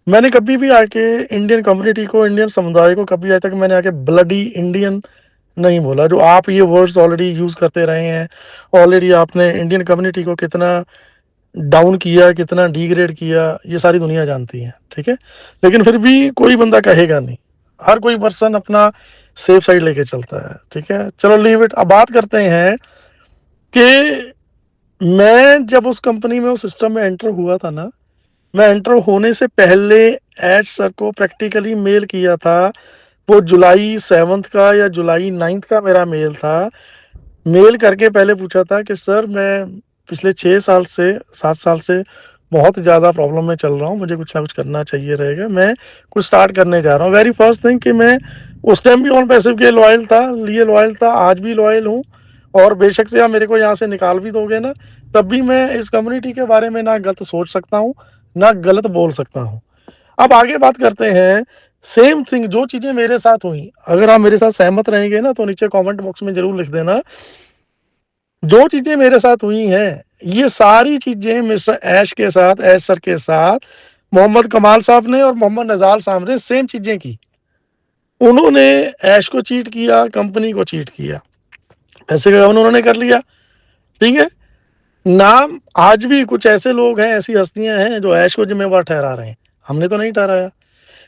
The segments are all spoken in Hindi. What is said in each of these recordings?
मैंने कभी भी आके इंडियन कम्युनिटी को, इंडियन समुदाय को कभी आज तक मैंने आके ब्लडी इंडियन नहीं बोला। जो आप ये वर्ड्स ऑलरेडी यूज़ करते रहे हैं, ऑलरेडी आपने इंडियन कम्युनिटी को कितना डाउन किया, कितना डिग्रेड किया, ये सारी दुनिया जानती है, ठीक है? लेकिन फिर भी कोई बंदा कहेगा नहीं। हर कोई पर्सन अपना सेफ साइड लेके चलता है, ठीक है? चलो लीव इट। अब बात करते हैं कि मैं जब उस कंपनी में, उस सिस्टम में एंटर हुआ था ना, मैं एंटर होने से पहले एच सर को प्रैक्टिकली मेल किया था। वो जुलाई 7 का या जुलाई 9 का मेरा मेल था। मेल करके पहले पूछा था कि सर मैं पिछले 6 साल से 7 साल से बहुत ज़्यादा प्रॉब्लम में चल रहा हूँ, मुझे कुछ ना कुछ करना चाहिए रहेगा, मैं कुछ स्टार्ट करने जा रहा हूँ। वेरी फर्स्ट थिंग कि मैं उस टाइम भी ऑन पैसिव के लिए लॉयल था, आज भी लॉयल हूँ। और बेशक से आप मेरे को यहाँ से निकाल भी दोगे ना, तब भी मैं इस कम्युनिटी के बारे में ना गलत सोच सकता हूँ, ना गलत बोल सकता हूँ। अब आगे बात करते हैं, सेम थिंग जो चीज़ें मेरे साथ हुई, अगर आप मेरे साथ सहमत रहेंगे ना तो नीचे कमेंट बॉक्स में ज़रूर लिख देना। जो चीज़ें मेरे साथ हुई हैं, ये सारी चीज़ें मिस्टर ऐश के साथ, ऐश सर के साथ, मोहम्मद कमाल साहब ने और मोहम्मद नज़ार साहब ने सेम चीज़ें की। उन्होंने ऐश को चीट किया, कंपनी को चीट किया। पैसे का गबन उन्होंने कर लिया, ठीक है? नाम आज भी कुछ ऐसे लोग हैं, ऐसी हस्तियां हैं जो ऐश को जिम्मेवार ठहरा रहे हैं, हमने तो नहीं ठहराया।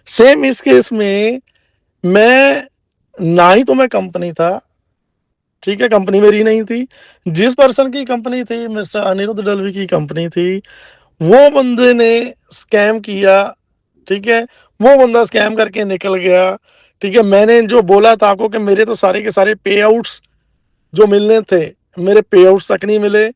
सेम इस केस में मैं, ना ही तो मैं कंपनी था, ठीक है? कंपनी मेरी नहीं थी। जिस पर्सन की कंपनी थी, मिस्टर अनिरुद्ध डलवी की कंपनी थी, वो बंदे ने स्कैम किया, ठीक है? वो बंदा स्कैम करके निकल गया, ठीक है? मैंने जो बोला था आपको कि मेरे तो सारे के सारे पे आउट्स जो मिलने थे, मेरे पे आउट्स तक नहीं मिले।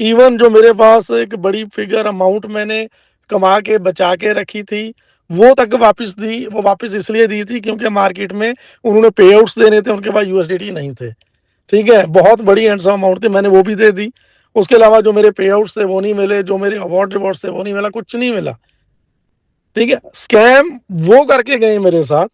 इवन जो मेरे पास एक बड़ी फिगर अमाउंट मैंने कमा के बचा के रखी थी, वो तक वापस दी। वो वापस इसलिए दी थी क्योंकि मार्केट में उन्होंने पे आउट्स देने थे, उनके पास यूएसडीटी नहीं थे, ठीक है? बहुत बड़ी हैंडसम अमाउंट थी, मैंने वो भी दे दी। उसके अलावा जो मेरे पे आउट्स थे वो नहीं मिले, जो मेरे अवार्ड रिवॉर्ड्स थे वो नहीं मिला, कुछ नहीं मिला, ठीक है? स्कैम वो करके गए मेरे साथ।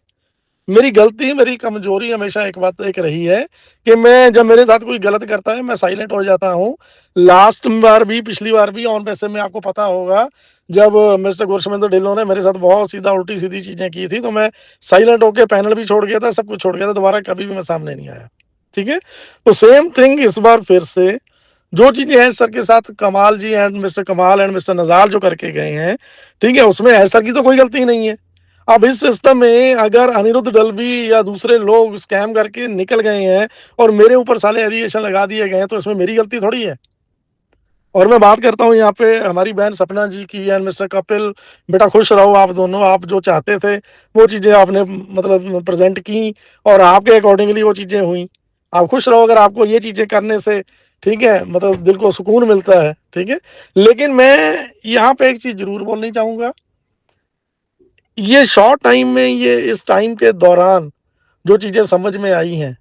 मेरी गलती, मेरी कमजोरी हमेशा एक बात एक रही है कि मैं, जब मेरे साथ कोई गलत करता है, मैं साइलेंट हो जाता हूँ। लास्ट बार भी, पिछली बार भी ऑन पैसे में आपको पता होगा, जब मिस्टर गुरशमेंद्र ढिल्लों ने मेरे साथ बहुत सीधा उल्टी सीधी चीजें की थी, तो मैं साइलेंट होकर पैनल भी छोड़ गया था, सब कुछ छोड़ गया था, दोबारा कभी भी मैं सामने नहीं आया, ठीक है? तो सेम थिंग इस बार फिर से जो चीजें हैं सर के साथ, कमाल जी एंड मिस्टर कमाल एंड मिस्टर नजार जो करके गए हैं, ठीक है, उसमें है सर की तो कोई गलती नहीं है। अब इस सिस्टम में अगर अनिरुद्ध डलवी या दूसरे लोग स्कैम करके निकल गए हैं और मेरे ऊपर साले एलिगेशन लगा दिए गए हैं, तो इसमें मेरी गलती थोड़ी है। और मैं बात करता हूँ यहाँ पे हमारी बहन सपना जी की एंड मिस्टर कपिल, बेटा खुश रहो आप दोनों, आप जो चाहते थे वो चीजें आपने मतलब प्रेजेंट की और आपके अकॉर्डिंगली वो चीजें हुई। आप खुश रहो अगर आपको ये चीजें करने से, ठीक है, मतलब दिल को सुकून मिलता है, ठीक है? लेकिन मैं यहाँ पे एक चीज जरूर बोलनी चाहूंगा, ये शॉर्ट टाइम में, ये इस टाइम के दौरान जो चीजें समझ में आई हैं,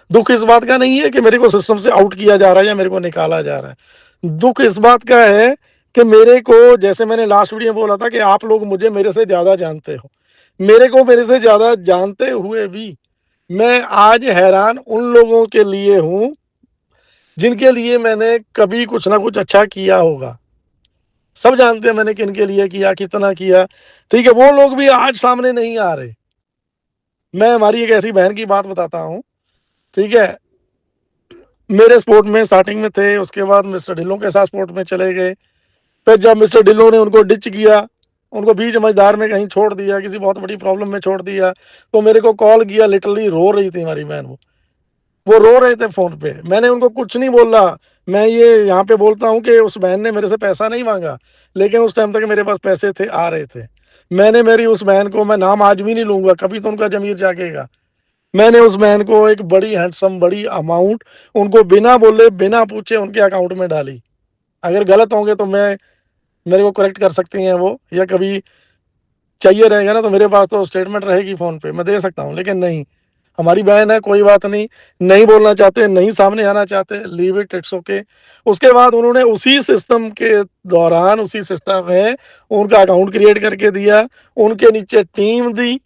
दुख इस बात का नहीं है कि मेरे को सिस्टम से आउट किया जा रहा है या मेरे को निकाला जा रहा है। दुख इस बात का है कि मेरे को, जैसे मैंने लास्ट वीडियो में बोला था कि आप लोग मुझे मेरे से ज्यादा जानते हो, मेरे को मेरे से ज्यादा जानते हुए भी मैं आज हैरान उन लोगों के लिए हूं जिनके लिए मैंने कभी कुछ ना कुछ अच्छा किया होगा। सब जानते हैं मैंने किन के लिए किया, कितना किया, ठीक है? वो लोग भी आज सामने नहीं आ रहे। मैं हमारी एक ऐसी बहन की बात बताता हूँ, ठीक है? मेरे स्पोर्ट में स्टार्टिंग में थे, उसके बाद मिस्टर ढिल्लों के साथ स्पोर्ट में चले गए। फिर जब मिस्टर ढिल्लों ने उनको डिच किया, उनको बीच मझधार में कहीं छोड़ दिया, किसी बहुत बड़ी प्रॉब्लम में छोड़ दिया, तो मेरे को कॉल किया, लिटरली रो रही थी हमारी बहन। वो रो रहे थे फोन पे, मैंने उनको कुछ नहीं बोला। मैं ये यहाँ पे बोलता हूँ कि उस बहन ने मेरे से पैसा नहीं मांगा, लेकिन उस टाइम तक मेरे पास पैसे थे, आ रहे थे। मैंने मेरी उस बहन को, मैं नाम आज भी नहीं लूंगा, कभी तो उनका जमीर जागेगा, मैंने उस बहन को एक बड़ी हैंडसम बड़ी अमाउंट उनको बिना बोले बिना पूछे उनके अकाउंट में डाली। अगर गलत होंगे तो मैं, मेरे को करेक्ट कर सकती हैं वो, या कभी चाहिए रहेगा ना तो मेरे पास तो स्टेटमेंट रहेगी फोन पे, मैं दे सकता हूँ। लेकिन नहीं, हमारी बहन है, कोई बात नहीं, नहीं बोलना चाहते, नहीं सामने आना चाहते, लीव इट, इट्स ओके। उसके बाद उन्होंने उसी सिस्टम के दौरान, उसी सिस्टम में उनका अकाउंट क्रिएट करके दिया, उनके नीचे टीम दी,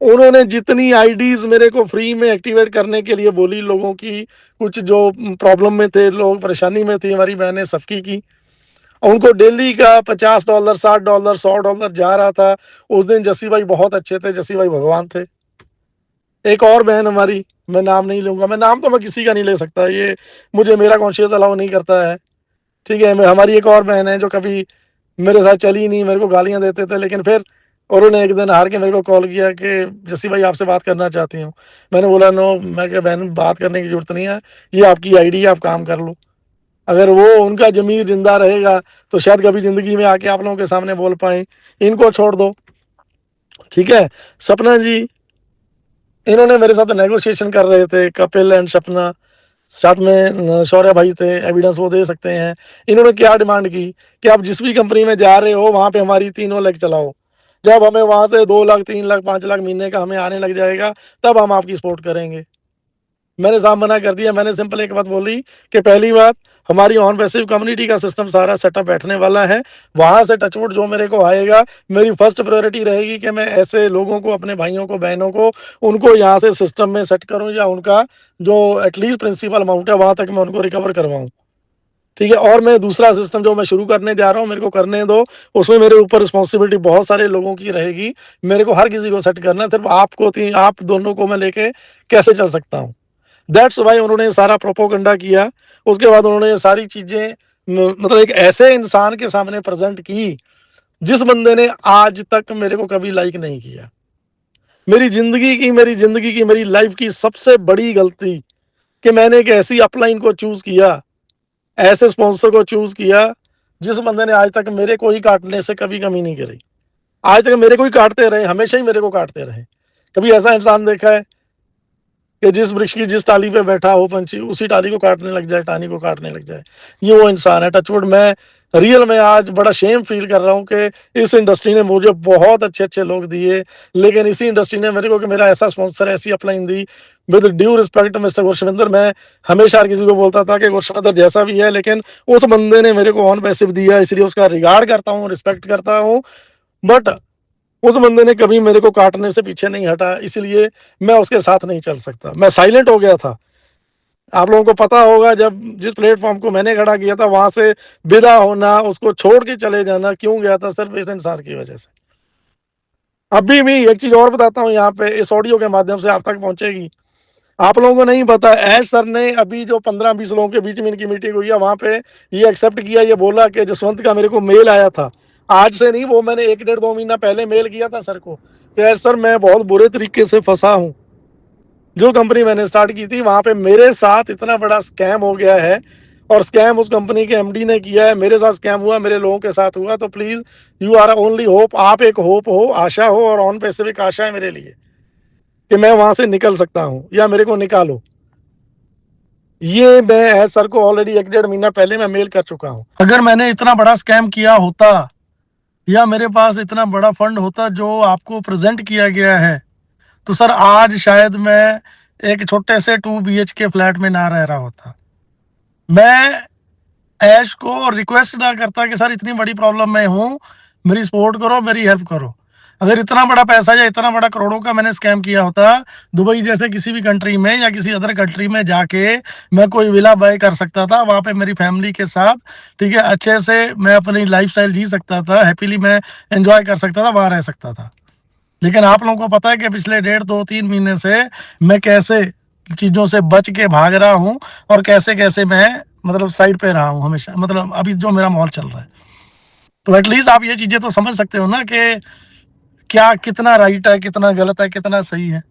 उन्होंने जितनी आईडीज मेरे को फ्री में एक्टिवेट करने के लिए बोली, लोगों की, कुछ जो प्रॉब्लम में थे, लोग परेशानी में थी, हमारी बहनें सबकी की। उनको डेली का $50, $60, $100 जा रहा था। उस दिन जस्सी भाई बहुत अच्छे थे, जस्सी भाई भगवान थे। एक और बहन हमारी, मैं नाम नहीं लूँगा, मैं किसी का नहीं ले सकता, ये मुझे मेरा कॉन्शियस अलाउ नहीं करता है, ठीक है? मैं हमारी एक और बहन है जो कभी मेरे साथ चली नहीं, मेरे को गालियाँ देते थे, लेकिन फिर उन्होंने एक दिन हार के मेरे को कॉल किया कि जस्सी भाई आपसे बात करना चाहती हूँ। मैंने बोला नो, मैं कहा बहन बात करने की ज़रूरत नहीं है, ये आपकी आईडी है, आप काम कर लो। अगर वो उनका ज़मीर ज़िंदा रहेगा तो शायद कभी ज़िंदगी में आके आप लोगों के सामने बोल पाएँ। इनको छोड़ दो, ठीक है? सपना जी, इन्होंने मेरे साथ नेगोशिएशन कर रहे थे, कपिल एंड सपना, साथ में शौर्य भाई थे, एविडेंस वो दे सकते हैं। इन्होंने क्या डिमांड की कि आप जिस भी कंपनी में जा रहे हो वहाँ पे हमारी तीनों लेग चलाओ। जब हमें वहाँ से 2 लाख, 3 लाख, 5 लाख महीने का हमें आने लग जाएगा, तब हम आपकी सपोर्ट करेंगे। मैंने साफ मना कर दिया। मैंने सिंपल एक बात बोली कि पहली बात, हमारी ऑन पैसिव कम्युनिटी का सिस्टम सारा सेटअप बैठने वाला है। वहाँ से टचवुड जो मेरे को आएगा, मेरी फर्स्ट प्रायोरिटी रहेगी कि मैं ऐसे लोगों को, अपने भाइयों को, बहनों को, उनको यहाँ से सिस्टम में सेट करूँ या उनका जो एटलीस्ट प्रिंसिपल अमाउंट है वहाँ तक मैं उनको रिकवर करवाऊँ। ठीक है? और मैं दूसरा सिस्टम जो मैं शुरू करने जा रहा हूँ, मेरे को करने दो। उसमें मेरे ऊपर रिस्पॉन्सिबिलिटी बहुत सारे लोगों की रहेगी। मेरे को हर किसी को सेट करना है, सिर्फ आपको आप दोनों को मैं लेके कैसे चल सकता हूँ। दैट्स वाई उन्होंने सारा प्रोपोगंडा किया। उसके बाद उन्होंने सारी चीज़ें मतलब एक ऐसे इंसान के सामने प्रेजेंट की, जिस बंदे ने आज तक मेरे को कभी लाइक नहीं किया। मेरी लाइफ की सबसे बड़ी गलती कि मैंने एक ऐसी अपलाइन को चूज किया, ऐसे स्पॉन्सर को चूज किया, जिस बंदे ने आज तक मेरे को ही काटने से कभी कमी नहीं करी। आज तक मेरे को ही काटते रहे, हमेशा ही मेरे को काटते रहे। कभी ऐसा इंसान देखा है कि जिस वृक्ष की जिस टाली पे बैठा हो पंछी, उसी टाली को काटने लग जाए, टानी को काटने लग जाए? ये वो इंसान है। टचवुड, मैं रियल में आज बड़ा शेम फील कर रहा हूँ कि इस इंडस्ट्री ने मुझे बहुत अच्छे अच्छे लोग दिए, लेकिन इसी इंडस्ट्री ने मेरे को कि मेरा ऐसा स्पॉन्सर, ऐसी अपलाइन दी। With due respect mister Gurshavinder, मैं हमेशा हर किसी को बोलता था कि गुरशविंदर जैसा भी है, लेकिन उस बंदे ने मेरे को ऑन पैसिव दिया, इसलिए उसका रिगार्ड करता हूँ, रिस्पेक्ट करता हूँ। बट उस बंदे ने कभी मेरे को काटने से पीछे नहीं हटा, इसलिए मैं उसके साथ नहीं चल सकता। मैं साइलेंट हो गया था। आप लोगों को पता होगा, जब जिस प्लेटफॉर्म को मैंने खड़ा किया था, वहां से विदा होना, उसको छोड़ के चले जाना, क्यों गया था? सिर्फ इस इंसान की वजह से। अभी भी एक चीज और बताता हूँ, यहाँ पे इस ऑडियो के माध्यम से आप तक पहुंचेगी। आप लोगों को नहीं पता, ऐश सर ने अभी जो 15-20 लोगों के बीच में इनकी मीटिंग हुई है, वहां पे ये एक्सेप्ट किया, ये बोला कि जसवंत का मेरे को मेल आया था। आज से नहीं, वो मैंने 1 डेढ़ 2 महीना पहले मेल किया था सर को कि ऐश सर मैं बहुत बुरे तरीके से फंसा हूँ। जो कंपनी मैंने स्टार्ट की थी, वहां पे मेरे साथ इतना बड़ा स्कैम हो गया है, और स्कैम उस कंपनी के एमडी ने किया है। मेरे साथ स्कैम हुआ, मेरे लोगों के साथ हुआ, तो please, you are only hope, आप एक होप हो, आशा हो, और ऑन पैसिफिक आशा है मेरे लिए कि मैं वहां से निकल सकता हूं, या मेरे को निकालो। ये मैं एज सर को ऑलरेडी 1 डेढ़ महीना पहले मैं मेल कर चुका हूं। अगर मैंने इतना बड़ा स्कैम किया होता, या मेरे पास इतना बड़ा फंड होता जो आपको प्रेजेंट किया गया है, तो सर आज शायद मैं एक छोटे से 2 BHK फ्लैट में ना रह रहा होता। मैं ऐश को रिक्वेस्ट ना करता कि सर इतनी बड़ी प्रॉब्लम में हूँ, मेरी सपोर्ट करो, मेरी हेल्प करो। अगर इतना बड़ा पैसा या इतना बड़ा करोड़ों का मैंने स्कैम किया होता, दुबई जैसे किसी भी कंट्री में या किसी अदर कंट्री में जाके मैं कोई विला बाय कर सकता था, वहाँ पे मेरी फैमिली के साथ, ठीक है, अच्छे से मैं अपनी लाइफस्टाइल जी सकता था, हैप्पीली मैं एंजॉय कर सकता था, वहाँ रह सकता था। लेकिन आप लोगों को पता है कि पिछले 1.5-2-3 महीने से मैं कैसे चीज़ों से बच के भाग रहा हूँ, और कैसे कैसे मैं मतलब साइड पे रहा हूँ हमेशा, मतलब अभी जो मेरा माहौल चल रहा है। तो एटलीस्ट आप ये चीज़ें तो समझ सकते हो ना कि क्या, कितना राइट है, कितना गलत है, कितना सही है।